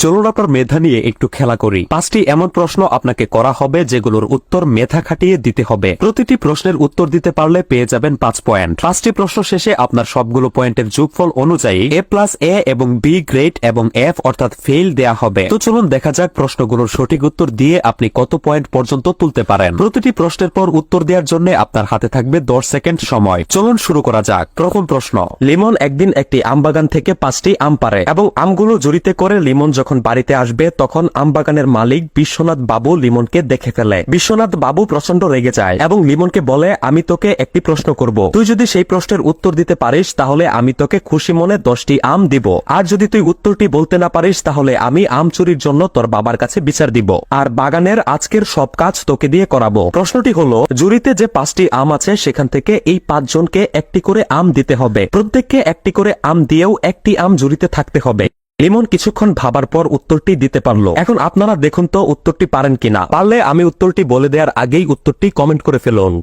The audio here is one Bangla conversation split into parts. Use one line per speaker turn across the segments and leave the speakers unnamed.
চলুন আপনার মেধা নিয়ে একটু খেলা করি। 5টি এমন প্রশ্ন আপনাকে করা হবে যেগুলোর উত্তর মেধা খাটিয়ে দিতে হবে। প্রতিটি প্রশ্নের উত্তর দিতে পারলে পেয়ে যাবেন 5 পয়েন্ট। 5টি প্রশ্ন শেষে আপনার সবগুলো পয়েন্টের যোগফল অনুযায়ী A+A এবং B গ্রেড এবং F অর্থাৎ ফেইল দেয়া হবে। তো চলুন দেখা যাক প্রশ্নগুলোর সঠিক উত্তর দিয়ে আপনি কত পয়েন্ট পর্যন্ত তুলতে পারেন। প্রতিটি প্রশ্নের পর উত্তর দেওয়ার জন্য আপনার হাতে থাকবে 10 সেকেন্ড সময়। চলুন শুরু করা যাক। প্রথম প্রশ্ন, লিমন একদিন একটি আমবাগান থেকে 5টি আম পাড়ে এবং আমগুলো জড়িতে করে লিমন যখন বাড়িতে আসবে তখন আমবাগানের মালিক বিশ্বনাথ বাবু লিমনকে দেখে ফেলে। বিশ্বনাথ বাবু প্রচন্ড রেগে যায় এবং লিমনকে বলে, আমি তোকে একটি প্রশ্ন করব, তুই যদি সেই প্রশ্নের উত্তর দিতে পারিস তাহলে আমি তোকে খুশি মনে 10টি আম দিব, আর যদি তুই উত্তরটি বলতে না পারিস তাহলে আমি আম চুরির জন্য তোর বাবার কাছে বিচার দিব আর বাগানের আজকের সব কাজ তোকে দিয়ে করাবো। প্রশ্নটি হলো, জুরিতে যে 5টি আম আছে সেখান থেকে এই 5 জনকে একটি করে আম দিতে হবে, প্রত্যেককে একটি করে আম দিয়েও একটি আম জুরিতে থাকতে হবে। লিমন কিছুক্ষণ ভাবার পর উত্তরটি দিতে পারলো। এখন আপনারা দেখুন তো উত্তরটি পারেন কিনা। পারলে আমি উত্তরটি বলে দেওয়ার আগেই উত্তরটি কমেন্ট করে ফেলুন।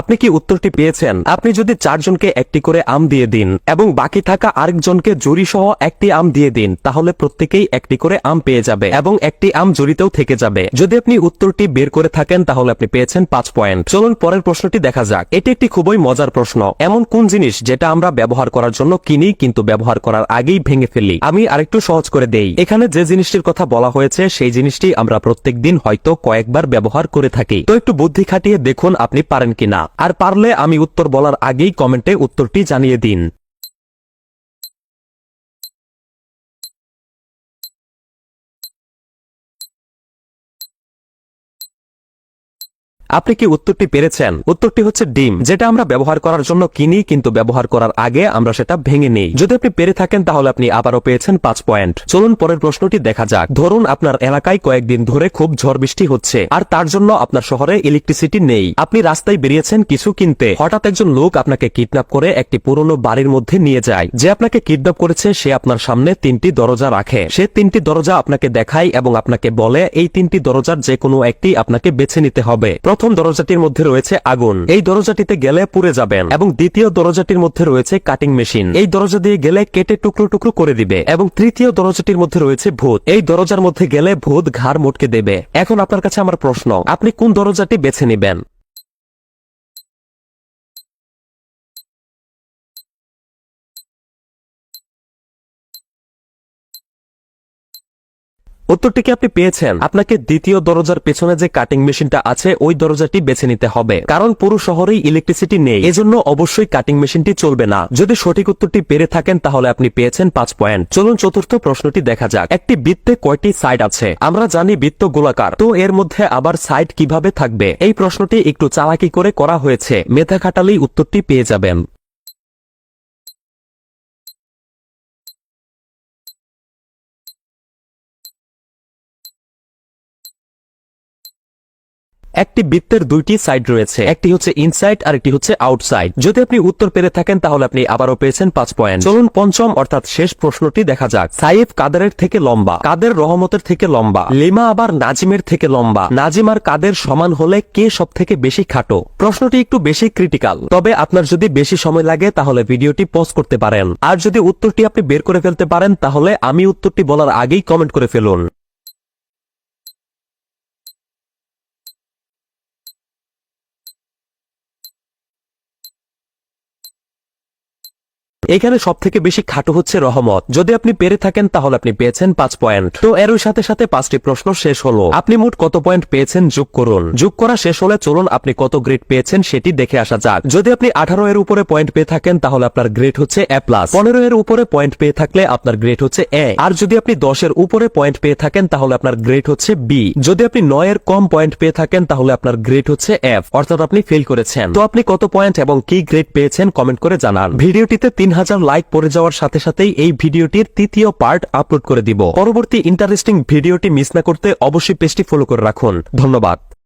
আপনি কি উত্তরটি পেয়েছেন? আপনি যদি 4 জনকে একটি করে আম দিয়ে দিন এবং বাকি থাকা আরেকজনকে জুরি সহ একটি আম দিয়ে দিন তাহলে প্রত্যেকেই একটি করে আম পেয়ে যাবে এবং একটি আম জুরিতেও থেকে যাবে। যদি আপনি উত্তরটি বের করে থাকেন তাহলে আপনি পেয়েছেন 5 পয়েন্ট। চলুন পরের প্রশ্নটি দেখা যাক। এটি একটি খুবই মজার প্রশ্ন। এমন কোন জিনিস যেটা আমরা ব্যবহার করার জন্য কিনি কিন্তু ব্যবহার করার আগেই ভেঙে ফেলি? আমি আরেকটু সহজ করে দেই। এখানে যে জিনিসটির কথা বলা হয়েছে সেই জিনিসটি আমরা প্রত্যেকদিন হয়তো কয়েকবার ব্যবহার করে থাকি। তো একটু বুদ্ধি খাটিয়ে দেখুন আপনি পারেন কিনা। আর পারলে আমি উত্তর বলার আগেই কমেন্টে উত্তরটি জানিয়ে দিন। আপনি কি উত্তরটি পেরেছেন? উত্তরটি হচ্ছে ডিম, যেটা আমরা ব্যবহার করার জন্য কিনি কিন্তু ব্যবহার করার আগে আমরা সেটা ভেঙে নিই। যদি আপনি পেরে থাকেন তাহলে আপনি আবারও পেয়েছেন 5 পয়েন্ট। চলুন পরের প্রশ্নটি দেখা যাক। ধরুন আপনার এলাকায় কয়েকদিন ধরে খুব ঝড় বৃষ্টি হচ্ছে আর তার জন্য আপনার শহরে ইলেকট্রিসিটি নেই। আপনি রাস্তায় বেরিয়েছেন কিছু কিনতে, হঠাৎ একজন লোক আপনাকে কিডন্যাপ করে একটি পুরনো বাড়ির মধ্যে নিয়ে যায়। যে আপনাকে কিডন্যাপ করেছে সে আপনার সামনে 3টি দরজা রাখে। সে 3টি দরজা আপনাকে দেখায় এবং আপনাকে বলে এই 3টি দরজার যে কোনো একটি আপনাকে বেছে নিতে হবে। প্রথম দরজাটির মধ্যে রয়েছে আগুন, এই দরজাটিতে গেলে পুড়ে যাবেন, এবং দ্বিতীয় দরজাটির মধ্যে রয়েছে কাটিং মেশিন, এই দরজা দিয়ে গেলে কেটে টুকরো টুকরো করে দিবে, এবং তৃতীয় দরজাটির মধ্যে রয়েছে ভূত, এই দরজার মধ্যে গেলে ভূত ঘাড় মোটকে দেবে। এখন আপনার কাছে আমার প্রশ্ন, আপনি কোন দরজাটি বেছে নেবেন? উত্তরটি কি আপনি পেয়েছেন? আপনাকে দ্বিতীয় দরজার পেছনে যে কাটিং মেশিনটা আছে ওই দরজাটি বেছে নিতে হবে, কারণ পুরো শহরেই ইলেকট্রিসিটি নেই, এজন্য অবশ্যই কাটিং মেশিনটি চলবে না। যদি সঠিক উত্তরটি পেরে থাকেন তাহলে আপনি পেয়েছেন 5 পয়েন্ট। চলুন চতুর্থ প্রশ্নটি দেখা যাক। একটি বৃত্তে কয়টি সাইড আছে? আমরা জানি বৃত্ত গোলাকার, তো এর মধ্যে আবার সাইড কিভাবে থাকবে? এই প্রশ্নটি একটু চালাকি করে করা হয়েছে, মেধা খাটালেই উত্তরটি পেয়ে যাবেন। একটি বৃত্তের 2টি সাইড রয়েছে, একটি হচ্ছে ইনসাইড আর একটি হচ্ছে আউটসাইড। যদি আপনি উত্তর পেরে থাকেন তাহলে আপনি আবারও পেয়েছেন 5 পয়েন্ট। চলুন পঞ্চম অর্থাৎ শেষ প্রশ্নটি দেখা যাক। সাইফ কাদেরের থেকে লম্বা, কাদের রহমতের থেকে লম্বা, লিমা আবার নাজিমের থেকে লম্বা, নাজিম আর কাদের সমান হলে কে সব থেকে বেশি খাটো? প্রশ্নটি একটু বেশি ক্রিটিক্যাল, তবে আপনার যদি বেশি সময় লাগে তাহলে ভিডিওটি পজ করতে পারেন, আর যদি উত্তরটি আপনি বের করে ফেলতে পারেন তাহলে আমি উত্তরটি বলার আগেই কমেন্ট করে ফেলুন। এখানে সব থেকে বেশি খাটো হচ্ছে রহমত। যদি আপনি পেরে থাকেন তাহলে আপনি পেয়েছেন 5 পয়েন্ট। তো এর সাথে সাথে 5টি প্রশ্ন শেষ হলো। আপনি মোট কত পয়েন্ট পেয়েছেন যোগ করুন। যোগ করা শেষ হলে চলুন আপনি কত গ্রেড পেয়েছেন সেটি দেখে আসা যাক। যদি আপনি 18 এর উপরে পয়েন্ট পেয়ে থাকেন তাহলে আপনার গ্রেড হচ্ছে A+, 15 এর উপরে পয়েন্ট পেয়ে থাকলে আপনার গ্রেড হচ্ছে A, আর যদি আপনি 10 এর উপরে পয়েন্ট পেয়ে থাকেন তাহলে আপনার গ্রেড হচ্ছে B, যদি আপনি 9 এর কম পয়েন্ট পেয়ে থাকেন তাহলে আপনার গ্রেড হচ্ছে F, অর্থাৎ আপনি ফেল করেছেন। তো আপনি কত পয়েন্ট এবং কি গ্রেড পেয়েছেন কমেন্ট করে জানান। ভিডিওটিতে 3000 লাইক পড়ে যাওয়ার সাথে সাথেই এই ভিডিওটির তৃতীয় পার্ট আপলোড করে দিব। পরবর্তী ইন্টারেস্টিং ভিডিওটি মিস না করতে অবশ্যই পেজটি ফলো করে রাখুন। ধন্যবাদ।